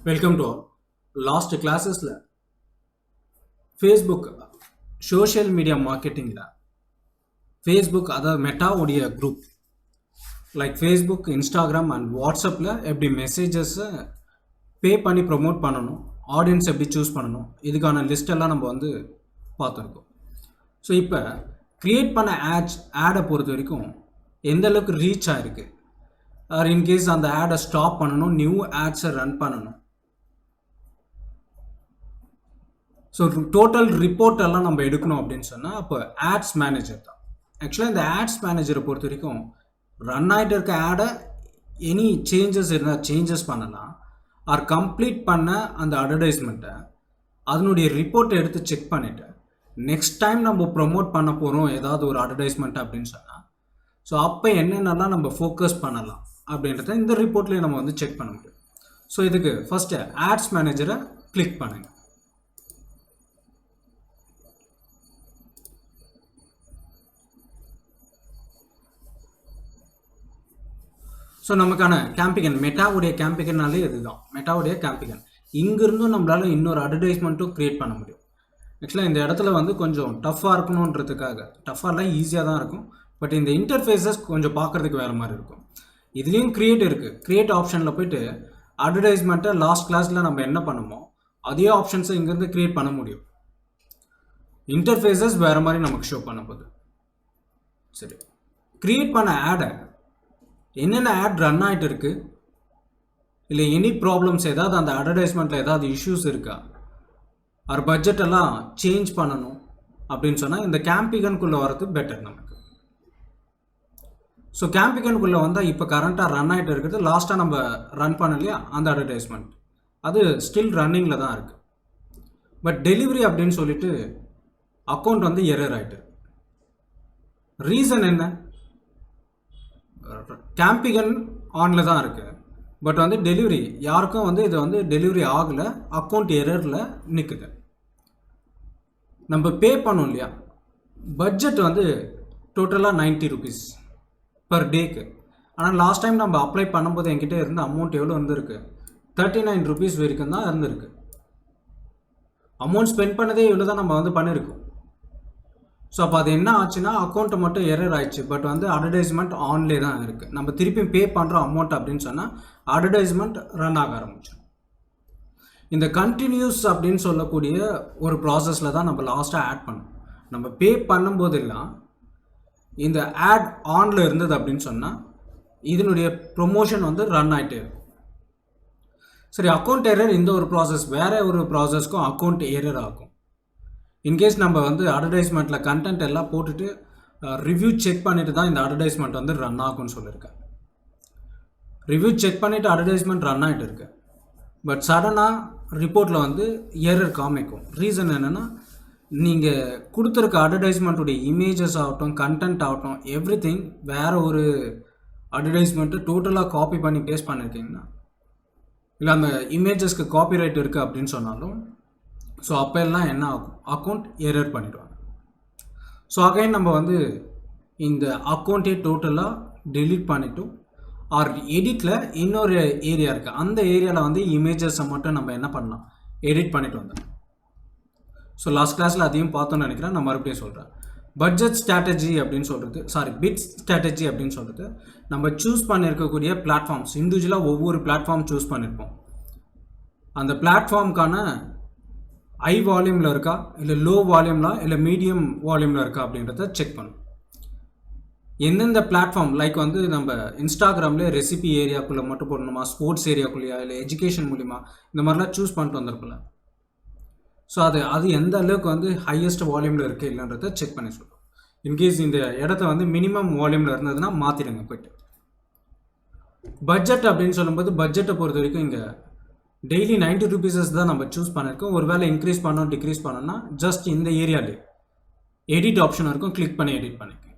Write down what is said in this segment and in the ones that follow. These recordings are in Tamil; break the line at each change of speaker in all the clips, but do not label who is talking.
வெல்கம் டு லாஸ்ட் கிளாஸஸில் ஃபேஸ்புக் சோஷியல் மீடியா மார்க்கெட்டிங்கில் ஃபேஸ்புக் அதாவது மெட்டாவுடைய group like Facebook Instagram and வாட்ஸ்அப்பில் எப்படி மெசேஜஸை பே பண்ணி ப்ரொமோட் பண்ணணும், ஆடியன்ஸ் எப்படி சூஸ் பண்ணணும், இதுக்கான லிஸ்டெல்லாம் நம்ம பார்த்துருக்கோம். ஸோ இப்போ க்ரியேட் பண்ண ஆடை பொறுத்த வரைக்கும் எந்த அளவுக்கு ரீச் ஆகிருக்கு, ஆர் இன்கேஸ் அந்த ஆடை ஸ்டாப் பண்ணணும், நியூ ஆட்ஸை ரன் பண்ணணும். ஸோ டோட்டல் ரிப்போர்ட் எல்லாம் நம்ம எடுக்கணும் அப்படின்னு சொன்னால் அப்போ ஆட்ஸ் மேனேஜர் தான். ஆக்சுவலாக இந்த ஆட்ஸ் மேனேஜரை பொறுத்த வரைக்கும் ரன் ஆகிட்டு இருக்க ஆடை எனி சேஞ்சஸ் இருந்தால் சேஞ்சஸ் பண்ணலாம், ஆர் கம்ப்ளீட் பண்ண அந்த அட்வர்டைஸ்மெண்ட்டை அதனுடைய ரிப்போர்ட்டை எடுத்து செக் பண்ணிவிட்டு நெக்ஸ்ட் டைம் நம்ம ப்ரொமோட் பண்ண போகிறோம் ஏதாவது ஒரு அட்வர்டைஸ்மெண்ட் அப்படின்னு சொன்னால் ஸோ அப்போ என்னென்னலாம் நம்ம ஃபோக்கஸ் பண்ணலாம் அப்படின்றத இந்த ரிப்போர்ட்லேயே நம்ம செக் பண்ண முடியும். ஸோ இதுக்கு ஃபஸ்ட்டு ஆட்ஸ் மேனேஜரை கிளிக் பண்ணுங்கள். ஸோ நமக்கான கேம்பிகன் மெட்டாவுடைய கேம்பிகன்னாலே இதுதான், மெட்டாவுடைய கேம்பிகன். இங்கிருந்தும் நம்மளால் இன்னொரு அட்வர்டைஸ்மெண்ட்டும் க்ரியேட் பண்ண முடியும். ஆக்சுவலாக இந்த இடத்துல கொஞ்சம் டஃப்பாக இருக்கணுன்றதுக்காக, டஃப்பாலாம் ஈஸியாக தான் இருக்கும், பட் இந்த இன்டர்ஃபேஸஸ் கொஞ்சம் பார்க்குறதுக்கு வேறு மாதிரி இருக்கும். இதுலேயும் க்ரியேட் இருக்குது. க்ரியேட் ஆப்ஷனில் போய்ட்டு அட்வர்டைஸ்மெண்ட்டை லாஸ்ட் கிளாஸில் நம்ம என்ன பண்ணுமோ அதே ஆப்ஷன்ஸை இங்கேருந்து க்ரியேட் பண்ண முடியும். இன்டர்ஃபேஸஸ் வேறு மாதிரி நமக்கு ஷோ பண்ண போகுது. சரி, க்ரியேட் பண்ண ஆடை என்னென்ன ஆட் ரன் ஆகிட்டு இருக்குது, இல்லை எனி ப்ராப்ளம்ஸ் ஏதாவது அந்த அட்வர்டைஸ்மெண்ட்டில் ஏதாவது இஷ்யூஸ் இருக்கா, அவர் பட்ஜெட்டெல்லாம் சேஞ்ச் பண்ணணும் அப்படின்னு சொன்னால் இந்த கேம்பிகனுக்குள்ளே வரது பெட்டர் நமக்கு. ஸோ கேம்பிகனுக்குள்ளே வந்தால் இப்போ கரண்ட்டாக ரன் ஆகிட்டு இருக்கிறது லாஸ்ட்டாக நம்ம ரன் பண்ணலையா அந்த அட்வர்டைஸ்மெண்ட், அது ஸ்டில் ரன்னிங்கில் தான் இருக்குது. பட் டெலிவரி அப்படின்னு சொல்லிட்டு அக்கௌண்ட் எரர் ஆகிட்டு. ரீசன் என்ன? கேம்பிகன் ஆனில் தான் இருக்குது, பட் டெலிவரி யாருக்கும் இது டெலிவரி ஆகலை, அக்கௌண்ட் எரரில் நிற்குது. நம்ம பே பண்ணோம் இல்லையா, பட்ஜெட் டோட்டலாக 90 rupees பர் டேக்கு. ஆனால் லாஸ்ட் டைம் நம்ம அப்ளை பண்ணும்போது என்கிட்ட இருந்த அமௌண்ட் எவ்வளோ இருந்திருக்கு, 39 rupees வரைக்கும் தான் இருந்திருக்கு. அமௌண்ட் ஸ்பெண்ட் பண்ணதே இவ்வளோ தான் நம்ம பண்ணியிருக்கோம். ஸோ அப்போ அது என்ன ஆச்சுன்னா அக்கௌண்ட்டை மட்டும் எரர் ஆயிடுச்சு, பட் அட்வர்டைஸ்மெண்ட் ஆன்லே தான் இருக்குது. நம்ம திருப்பி பே பண்ணுறோம் அமௌண்ட் அப்படின்னு சொன்னால் அட்வர்டைஸ்மெண்ட் ரன் ஆக ஆரம்பிச்சோம். இந்த கண்டினியூஸ் அப்படின்னு சொல்லக்கூடிய ஒரு ப்ராசஸில் தான் நம்ம லாஸ்ட்டாக ஆட் பண்ணோம். நம்ம பே பண்ணும்போதெல்லாம் இந்த ஆட் ஆனில் இருந்தது அப்படின்னு சொன்னால் இதனுடைய ப்ரொமோஷன் ரன் ஆகிட்டே இருக்கும். சரி, அக்கௌண்ட் எரர் இந்த ஒரு ப்ராசஸ், வேறு ஒரு ப்ராசஸ்க்கும் அக்கௌண்ட் எரர் ஆகும். இன்கேஸ் நம்ம அட்வர்டைஸ்மெண்ட்டில் கண்டென்ட் எல்லாம் போட்டுட்டு ரிவ்யூ செக் பண்ணிவிட்டு தான் இந்த அட்வர்டைஸ்மெண்ட் ரன் ஆகும்னு சொல்லியிருக்கேன். ரிவ்யூ செக் பண்ணிவிட்டு அட்வர்டைஸ்மெண்ட் ரன் ஆகிட்டு இருக்கு, பட் சடனாக ரிப்போர்ட்டில் எரர் காமிக்கும். ரீசன் என்னென்னா நீங்கள் கொடுத்துருக்க அட்வர்டைஸ்மெண்ட்டுடைய இமேஜஸ் ஆகட்டும், கண்டென்ட் ஆகட்டும், எவ்ரி திங் வேறு ஒரு அட்வர்டைஸ்மெண்ட்டு டோட்டலாக காப்பி பண்ணி பேஸ்ட் பண்ணியிருக்கீங்கன்னா, இல்லை அந்த இமேஜஸ்க்கு காப்பிரைட் இருக்குது அப்படின்னு சொன்னாலும் ஸோ அப்போ எல்லாம் என்ன ஆகும், அக்கௌண்ட் எரர் பண்ணிவிடுவாங்க. ஸோ அகைன் நம்ம இந்த அக்கௌண்ட்டே டோட்டலாக டெலீட் பண்ணிவிட்டோம், ஆர் எடிட்டில் இன்னொரு ஏரியா இருக்குது, அந்த ஏரியாவில் இமேஜஸை மட்டும் நம்ம என்ன பண்ணலாம், எடிட் பண்ணிட்டு வந்தோம். ஸோ லாஸ்ட் கிளாஸில் அதையும் பார்த்தோன்னு நினைக்கிறேன், நான் மறுபடியும் சொல்கிறேன். பட்ஜெட் ஸ்ட்ராட்டஜி அப்படின்னு சொல்கிறது, பிட் ஸ்ட்ராட்டஜி அப்படின்னு சொல்கிறது, நம்ம சூஸ் பண்ணியிருக்கக்கூடிய பிளாட்ஃபார்ம்ஸ் இண்டிவிஜுவலாக ஒவ்வொரு பிளாட்ஃபார்ம் சூஸ் பண்ணியிருப்போம். அந்த பிளாட்ஃபார்முக்கான ஹை வால்யூமில் இருக்கா, இல்லை லோ வால்யூமில், இல்லை மீடியம் வால்யூமில் இருக்கா அப்படின்றத செக் பண்ணும். எந்தெந்த பிளாட்ஃபார்ம் லைக் நம்ம இன்ஸ்டாகிராம்லேயே ரெசிபி ஏரியாக்குள்ளே மட்டும் போடணுமா, ஸ்போர்ட்ஸ் ஏரியாக்குள்ளேயா, இல்லை எஜுகேஷன் மூலிமா, இந்த மாதிரிலாம் சூஸ் பண்ணிட்டு வந்திருக்குல்ல. ஸோ அது எந்த அளவுக்கு ஹையஸ்ட் வால்யூமில் இருக்குது இல்லைன்றத செக் பண்ணி சொல்லுவோம். இன்கேஸ் இந்த இடத்த மினிமம் வால்யூமில் இருந்ததுன்னா மாற்றிடுங்க போய்ட்டு. பட்ஜெட் அப்படின்னு சொல்லும்போது பட்ஜெட்டை பொறுத்த வரைக்கும் இங்கே டெய்லி 90 rupees தான் நம்ம சூஸ் பண்ணியிருக்கோம். ஒரு வேளை இன்க்ரீஸ் பண்ணோம் டிக்ரீஸ் பண்ணோம்னா ஜஸ்ட் இந்த ஏரியாலே எடிட் ஆப்ஷன் இருக்கும், கிளிக் பண்ணி எடிட் பண்ணிக்க.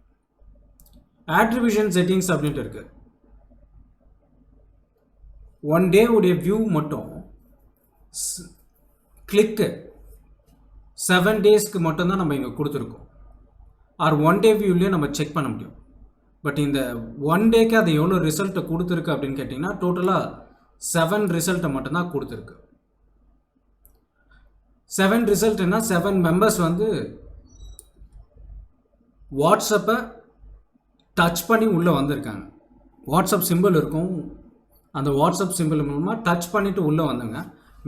ஆட்ரிபியூஷன் செட்டிங்ஸ் அப்படின்ட்டு இருக்குது. ஒன் டே உடைய வியூ மட்டும் கிளிக்கு 7 daysக்கு மட்டும்தான் நம்ம இங்கே கொடுத்துருக்கோம், ஆர் ஒன் டே வியூலேயே நம்ம செக் பண்ண முடியும். பட் இந்த ஒன் டேக்கு அது எவ்வளோ ரிசல்ட்டை கொடுத்துருக்கு அப்படின்னு கேட்டிங்கன்னா டோட்டலாக 7 ரிசல்ட்டை மட்டும்தான் கொடுத்துருக்கு. 7 ரிசல்ட்னா 7 மெம்பர்ஸ் வந்து வாட்ஸ்அப்பை டச் பண்ணி உள்ளே வந்திருக்காங்க. வாட்ஸ்அப் சிம்பிள் இருக்கும், அந்த வாட்ஸ்அப் சிம்பிள் மூலமாக டச் பண்ணிவிட்டு உள்ளே வந்தாங்க.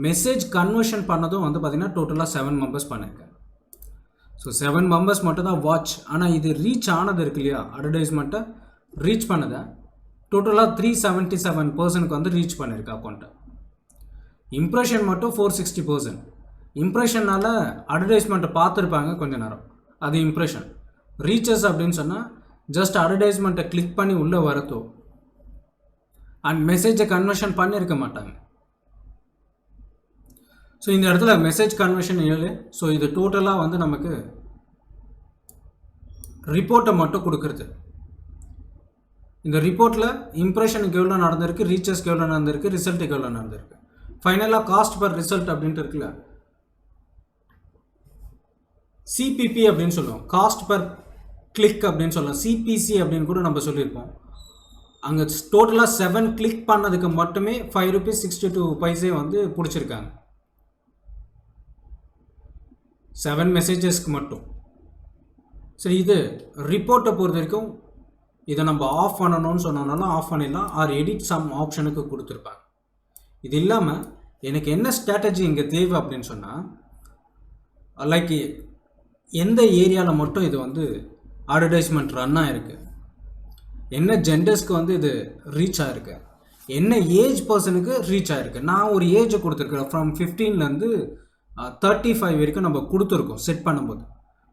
மெசேஜ் கன்வர்ஷன் பண்ணதும் வந்து பார்த்திங்கன்னா டோட்டலாக 7 மெம்பர்ஸ் பண்ணியிருக்காங்க. ஸோ 7 மெம்பர்ஸ் மட்டும் தான் வாட்ச். ஆனால் இது ரீச் ஆனது இருக்கு இல்லையா, அட்வர்டைஸ்மெண்ட்டை ரீச் பண்ணதை டோட்டலாக 377 பர்சனுக்கு வந்து ரீச் பண்ணியிருக்கு அக்கௌண்ட்டை. இம்ப்ரெஷன் மட்டும் 460%. இம்ப்ரெஷனால் அட்வர்டைஸ்மெண்ட்டை பார்த்துருப்பாங்க கொஞ்ச நேரம், அது இம்ப்ரெஷன். ரீச்சஸ் அப்படின்னு சொன்னால் ஜஸ்ட் அட்வர்டைஸ்மெண்ட்டை கிளிக் பண்ணி உள்ளே வரதோ அண்ட் மெசேஜை கன்வர்ஷன் பண்ணியிருக்க மாட்டாங்க. ஸோ இந்த இடத்துல மெசேஜ் கன்வர்ஷன் 7. ஸோ இது டோட்டலாக வந்து நமக்கு ரிப்போர்ட்டை மட்டும் கொடுக்குறது. இந்த ரிப்போர்ட்டில் இம்ப்ரெஷனுக்கு எவ்வளோ நடந்திருக்கு, ரீச்சஸ்க்கு எவ்வளோ நடந்திருக்கு, ரிசல்ட்டுக்கு எவ்வளோ நடந்திருக்கு. ஃபைனலாக காஸ்ட் பர் ரிசல்ட் அப்படின்ட்டு இருக்குல்ல, சிபிபி அப்படின்னு சொல்லுவோம், காஸ்ட் பர் கிளிக் அப்படின்னு சொல்லலாம், சிபிசி அப்படின்னு கூட நம்ம சொல்லியிருப்போம். அங்கே டோட்டலாக 7 கிளிக் பண்ணதுக்கு மட்டுமே ₹5.62 வந்து பிடிச்சிருக்காங்க, 7 மெசேஜஸ்க்கு மட்டும். சரி, இது ரிப்போர்ட்டை பொறுத்த வரைக்கும் இதை நம்ம ஆஃப் பண்ணணும்னு சொன்னோம்னாலும் ஆஃப் பண்ணிடலாம், ஆர் எடிட் சம் ஆப்ஷனுக்கு கொடுத்துருப்பாங்க. இது இல்லாமல் எனக்கு என்ன ஸ்ட்ராட்டஜி இங்கே தேவை அப்படின்னு சொன்னால், லைக் எந்த ஏரியாவில் மட்டும் இது வந்து அட்வர்டைஸ்மெண்ட் ரன் ஆகிருக்கு, என்ன ஜெண்டர்ஸ்க்கு வந்து இது ரீச் ஆகிருக்கு, என்ன ஏஜ் பர்சனுக்கு ரீச் ஆகிருக்கு. நான் ஒரு ஏஜை கொடுத்துருக்கேன், ஃப்ரம் 15லேருந்து 35 வரைக்கும் நம்ம கொடுத்துருக்கோம் செட் பண்ணும்போது.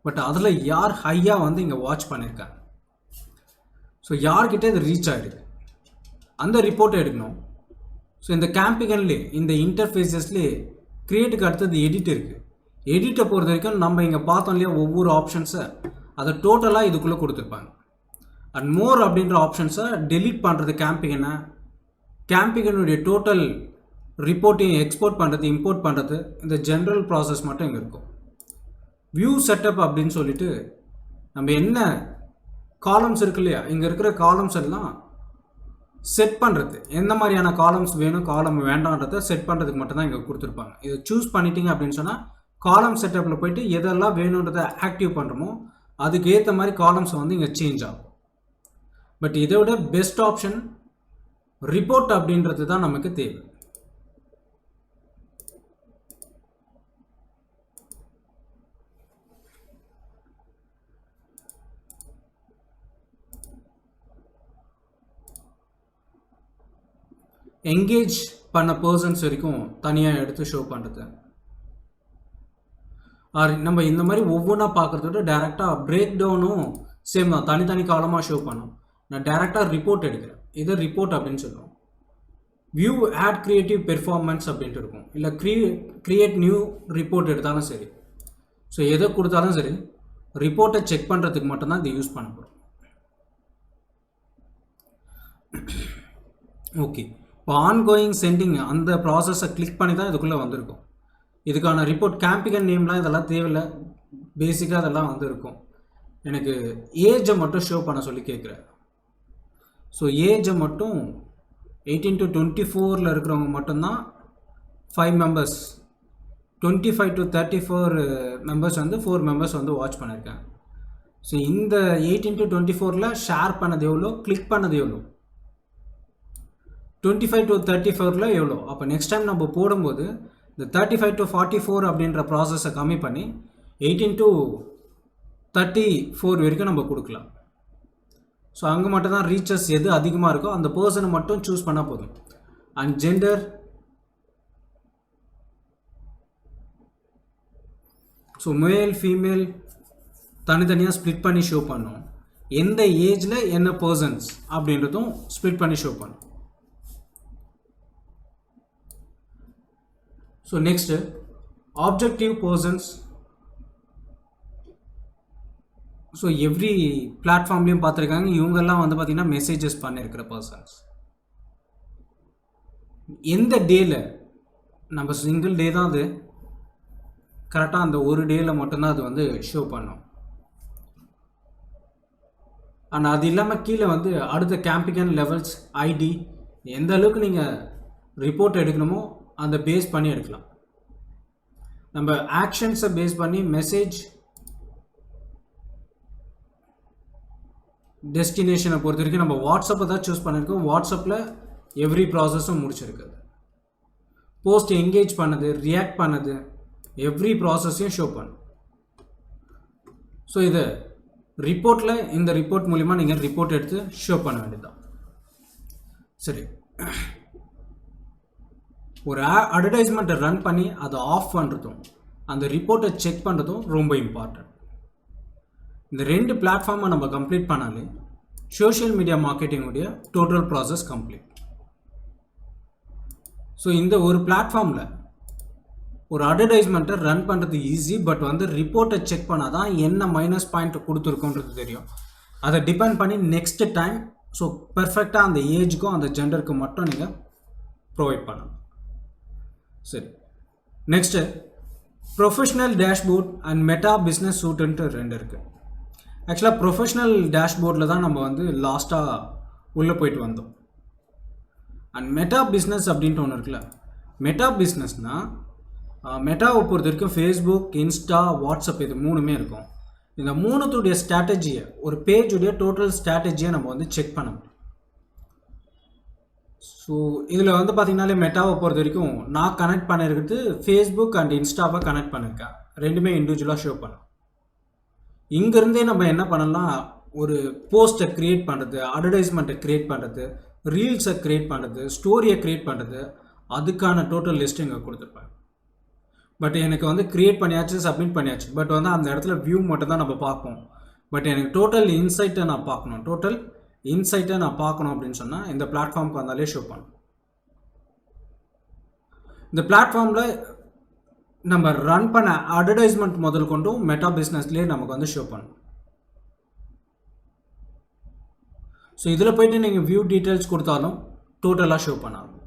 பட் அதில் யார் ஹையாக வந்து இங்கே வாட்ச் பண்ணியிருக்காங்க, ஸோ யார்கிட்ட இது ரீச் ஆகிருக்கு, அந்த ரிப்போர்ட்டை எடுக்கணும். ஸோ இந்த கேம்பிகன்லேயே இந்த இன்டர்ஃபேஸஸ்லேயே க்ரியேட்டுக்கு அடுத்தது எடிட் இருக்குது. எடிட்டை பொறுத்த வரைக்கும் நம்ம இங்கே பார்த்தோம் இல்லையா, ஒவ்வொரு ஆப்ஷன்ஸை அதை டோட்டலாக இதுக்குள்ளே கொடுத்துருப்பாங்க. அண்ட் மோர் அப்படின்ற ஆப்ஷன்ஸை டெலீட் பண்ணுறது கேம்பிகனை, கேம்பிகனுடைய டோட்டல் ரிப்போர்ட்டையும் எக்ஸ்போர்ட் பண்ணுறது, இம்போர்ட் பண்ணுறது, இந்த ஜென்ரல் ப்ராசஸ் மட்டும் இங்கே இருக்கும். வியூ செட்டப் அப்படின்னு சொல்லிட்டு நம்ம என்ன காலம்ஸ் இருக்கு இல்லையா, இங்கே இருக்கிற காலம்ஸ் எல்லாம் செட் பண்ணுறது, எந்த மாதிரியான காலம்ஸ் வேணும் காலம் வேண்டான்றதை செட் பண்ணுறதுக்கு மட்டும்தான் இங்கே கொடுத்துருப்பாங்க. இதை சூஸ் பண்ணிட்டீங்க அப்படின்னு சொன்னால் காலம் செட்டப்பில் போய்ட்டு எதெல்லாம் வேணுன்றதை ஆக்டிவ் பண்ணுறோமோ அதுக்கு ஏற்ற மாதிரி காலம்ஸ் வந்து இங்கே சேஞ்ச் ஆகும். பட் இதை விட பெஸ்ட் ஆப்ஷன் ரிப்போர்ட் அப்படின்றது தான் நமக்கு தேவை. என்கேஜ் பண்ண பர்சன்ஸ் வரைக்கும் தனியாக எடுத்து ஷோ பண்ணுறது, நம்ம இந்த மாதிரி ஒவ்வொன்றா பார்க்குறத விட டேரெக்டாக பிரேக் டவுனும் சேம் தான், தனித்தனி காலமாக ஷோ பண்ணோம். நான் டேரெக்டாக ரிப்போர்ட் எடுக்கிறேன், இதை ரிப்போர்ட் அப்படின்னு சொல்லுவோம். வியூ ஆட் கிரியேட்டிவ் பெர்ஃபார்மன்ஸ் அப்படின்ட்டு இருக்கும், இல்லை கிரியேட் நியூ ரிப்போர்ட் எடுத்தாலும் சரி. ஸோ எதை கொடுத்தாலும் சரி, ரிப்போர்ட்டை செக் பண்ணுறதுக்கு மட்டும்தான் இதை யூஸ் பண்ண போகிறோம். ஓகே, இப்போ ஆன்கோயிங் சென்டிங் அந்த ப்ராசஸை கிளிக் பண்ணி தான் இதுக்குள்ளே வந்திருக்கும். இதுக்கான ரிப்போர்ட் கேம்பிகன் நேம்லாம் இதெல்லாம் தேவையில்லை, பேசிக்காக அதெல்லாம் வந்துருக்கும். எனக்கு ஏஜை மட்டும் ஷோ பண்ண சொல்லி கேட்குறேன். ஸோ ஏஜை மட்டும் 18 to 24 இருக்கிறவங்க மட்டும்தான் 5 மெம்பர்ஸ், 25 to 34 மெம்பர்ஸ் வந்து 4 மெம்பர்ஸ் வந்து வாட்ச் பண்ணியிருக்கேன். ஸோ இந்த 18 to 24 ஷேர் பண்ணது எவ்வளோ, கிளிக் பண்ணது எவ்வளோ, 25 to 34 எவ்வளோ. அப்போ நெக்ஸ்ட் டைம் நம்ம போடும்போது இந்த 35 to 44 அப்படின்ற ப்ராசஸை கம்மி பண்ணி 18 to 34 வரைக்கும் நம்ம கொடுக்கலாம். ஸோ அங்கே மட்டும் தான் ரீச்சஸ் எது அதிகமாக இருக்கோ அந்த பர்சனை மட்டும் சூஸ் பண்ணால் போதும். And gender, so male female தனித்தனியாக ஸ்ப்ளிட் பண்ணி ஷோ பண்ணோம். எந்த ஏஜில் என்ன பர்சன்ஸ் அப்படின்றதும் ஸ்ப்ளிட் பண்ணி ஷோ பண்ணும். So next objective persons. So every பிளாட்ஃபார்ம்லேயும் பார்த்துருக்காங்க, இவங்கெல்லாம் வந்து பார்த்திங்கன்னா மெசேஜஸ் பண்ணியிருக்கிற பர்சன்ஸ். எந்த டேயில், நம்ம சிங்கிள் டே தான் அது கரெக்டாக, அந்த ஒரு டேயில் மட்டும்தான் அது வந்து ஷோ பண்ணோம். ஆனால் அது இல்லாமல் கீழே வந்து அடுத்த கேம்பிகன் லெவல்ஸ் ஐடி, எந்த அளவுக்கு நீங்கள் ரிப்போர்ட் எடுக்கணுமோ அந்த பேஸ் பண்ணி எடுக்கலாம். நம்ம ஆக்ஷன்ஸை பேஸ் பண்ணி மெசேஜ் டெஸ்டினேஷனை பொறுத்த வரைக்கும் நம்ம வாட்ஸ்அப்பை தான் சூஸ் பண்ணியிருக்கோம். வாட்ஸ்அப்பில் எவ்ரி ப்ராசஸும் முடிச்சிருக்குது. போஸ்ட் என்கேஜ் பண்ணது, ரியாக்ட் பண்ணது, எவ்ரி ப்ராசஸையும் ஷோ பண்ணும். ஸோ இது ரிப்போர்ட்டில் இந்த ரிப்போர்ட் மூலிமா நீங்கள் ரிப்போர்ட் எடுத்து ஷோ பண்ண வேண்டியதுதான். சரி, ஒரு அட்வர்டைஸ்மெண்ட்டை ரன் பண்ணி அதை ஆஃப் பண்ணுறதும் அந்த ரிப்போர்ட்டை செக் பண்ணுறதும் ரொம்ப இம்பார்ட்டன்ட். இந்த 2 பிளாட்ஃபார்மை நம்ம கம்ப்ளீட் பண்ணாலே சோஷியல் மீடியா மார்க்கெட்டிங்குடைய டோட்டல் ப்ராசஸ் கம்ப்ளீட். ஸோ இந்த ஒரு பிளாட்ஃபார்மில் ஒரு அட்வர்டைஸ்மெண்ட்டை ரன் பண்ணுறது ஈஸி. பட் வந்து ரிப்போர்ட்டை செக் பண்ணால் தான் என்ன மைனஸ் பாயிண்ட் கொடுத்துருக்கோன்றது தெரியும். அதை டிபெண்ட் பண்ணி நெக்ஸ்ட் டைம் ஸோ பெர்ஃபெக்டாக அந்த ஏஜுக்கும் அந்த ஜெண்டருக்கு மட்டும் நீங்கள் ப்ரொவைட் பண்ணணும். சரி, next professional dashboard and Meta business சூட்டுன்ட்டு 2 இருக்குது. ஆக்சுவலாக ப்ரொஃபஷ்னல் டேஷ்போர்டில் தான் நம்ம வந்து லாஸ்ட்டாக உள்ளே போயிட்டு வந்தோம். அண்ட் மெட்டா பிஸ்னஸ் அப்படின்ட்டு ஒன்று இருக்குல்ல. மெட்டா பிஸ்னஸ்னால் மெட்டாவை பொறுத்த வரைக்கும் ஃபேஸ்புக், இன்ஸ்டா, வாட்ஸ்அப் இது 3மே இருக்கும். இந்த 3த்துடைய ஸ்ட்ராட்டஜியை, ஒரு பேஜுடைய டோட்டல் ஸ்ட்ராட்டஜியை நம்ம வந்து செக் பண்ண முடியும். ஸோ இதில் வந்து பார்த்திங்கனாலே மெட்டாவை பொறுத்த வரைக்கும் நான் கனெக்ட் பண்ணியிருக்கிறது ஃபேஸ்புக் அண்ட் இன்ஸ்டாவை கனெக்ட் பண்ணியிருக்கேன். 2மே இண்டிவிஜுவலாக ஷோ பண்ணலாம். இங்கேருந்தே நம்ம என்ன பண்ணலாம், ஒரு போஸ்ட்டை க்ரியேட் பண்ணுறது, அட்வர்டைஸ்மெண்ட்டை க்ரியேட் பண்ணுறது, ரீல்ஸை க்ரியேட் பண்ணுறது, ஸ்டோரியை க்ரியேட் பண்ணுறது, அதுக்கான டோட்டல் லிஸ்ட்டு இங்கே கொடுத்துருப்பேன். பட் எனக்கு வந்து க்ரியேட் பண்ணியாச்சு, சப்மிட் பண்ணியாச்சு. பட் வந்து அந்த இடத்துல வியூ மட்டும் தான் நம்ம பார்ப்போம். பட் எனக்கு டோட்டல் இன்சைட்டை நான் பார்க்கணும் அப்படின்னு சொன்னால் இந்த பிளாட்ஃபார்முக்கு வந்தாலே ஷோ பண்ணும். இந்த பிளாட்ஃபார்மில் நம்ம ரன் பண்ண அட்வர்டைஸ்மெண்ட் முதல் கொண்டும் மெட்டா பிஸ்னஸ்லேயே நமக்கு வந்து ஷோ பண்ணும். ஸோ இதில் போய்ட்டு நீங்கள் வியூ டீட்டெயில்ஸ் கொடுத்தாலும் டோட்டலாக ஷோ பண்ண ஆரம்பிக்கும்.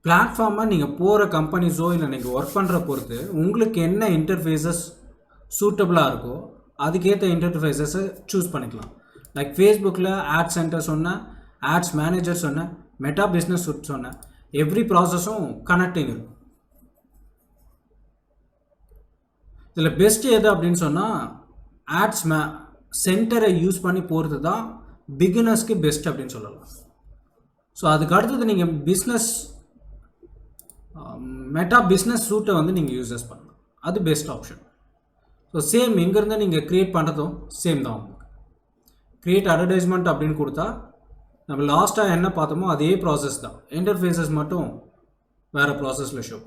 பிளாட்ஃபார்மை நீங்கள் போகிற கம்பெனிஸோ இல்லை நீங்கள் ஒர்க் பண்ணுற பொறுத்து உங்களுக்கு என்ன இன்டர்ஃபேஸஸ் சூட்டபுளாக இருக்கோ அதுக்கேற்ற இன்டர்ஃபேஸஸை சூஸ் பண்ணிக்கலாம். லைக் ஃபேஸ்புக்கில் ஆட் சென்டர் சொன்னேன், ஆட்ஸ் மேனேஜர் சொன்னேன், மெட்டா பிஸ்னஸ் சூட் சொன்னேன். எவ்ரி ப்ராசஸும் கனெக்டிங் இருக்கும். இதில் பெஸ்ட்டு எது அப்படின்னு சொன்னால் ஆட்ஸ் சென்டரை யூஸ் பண்ணி போகிறது தான் பிகினர்ஸ்க்கு பெஸ்ட் அப்படின்னு சொல்லலாம். ஸோ அதுக்கு அடுத்தது நீங்கள் மெட்டா பிஸ்னஸ் சூட்டை வந்து நீங்கள் யூஸஸ் பண்ணலாம். அது பெஸ்ட் ஆப்ஷன். ஸோ சேம் இங்கேருந்து நீங்கள் க்ரியேட் பண்ணுறதும் சேம் தான். உங்களுக்கு க்ரியேட் அட்வர்டைஸ்மெண்ட் அப்படின்னு கொடுத்தா நம்ம லாஸ்ட்டாக என்ன பார்த்தோமோ அதே ப்ராசஸ் தான். இன்டர்ஃபேஸஸ் மட்டும் வேறு ப்ராசஸில் ஷோ.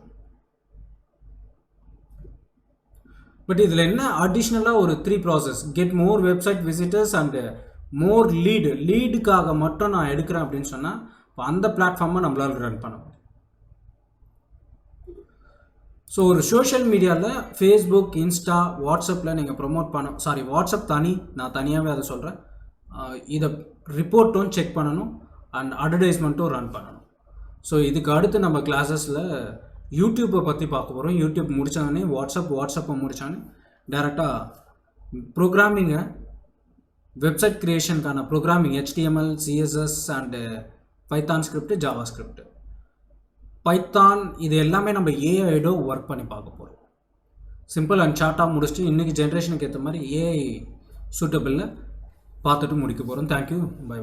பட் இதில் என்ன அடிஷ்னலாக ஒரு 3 process, get more website visitors and more லீடுக்காக மட்டும் நான் எடுக்கிறேன் அப்படின்னு சொன்னால் இப்போ அந்த பிளாட்ஃபார்மை நம்மளால் ரன் பண்ண முடியும். ஸோ ஒரு சோஷியல் மீடியாவில் ஃபேஸ்புக், இன்ஸ்டா, வாட்ஸ்அப்பில் நீங்கள் ப்ரொமோட் வாட்ஸ்அப் நான் தனியாகவே அதை சொல்கிறேன். இதை ரிப்போர்ட்டும் செக் பண்ணணும் அண்ட் அட்வர்டைஸ்மெண்ட்டும் ரன் பண்ணணும். ஸோ இதுக்கு அடுத்து நம்ம கிளாஸஸில் யூடியூப்பை பற்றி பார்க்க போகிறோம். யூடியூப் முடித்தோடனே வாட்ஸ்அப்பை முடித்தோடனே டேரெக்டாக ப்ரோக்ராமிங்கை, வெப்சைட் க்ரியேஷனுக்கான programming HTML, CSS and Python script, JavaScript, Python இது எல்லாமே நம்ம ஏஐடோ ஒர்க் பண்ணி பார்க்க போகிறோம். சிம்பிள் அண்ட் ஷார்ட்டாக முடிச்சுட்டு இன்றைக்கி ஜென்ரேஷனுக்கு ஏற்ற மாதிரி ஏஐ சூட்டபிளில் பார்த்துட்டு முடிக்க போகிறோம். Thank you, by.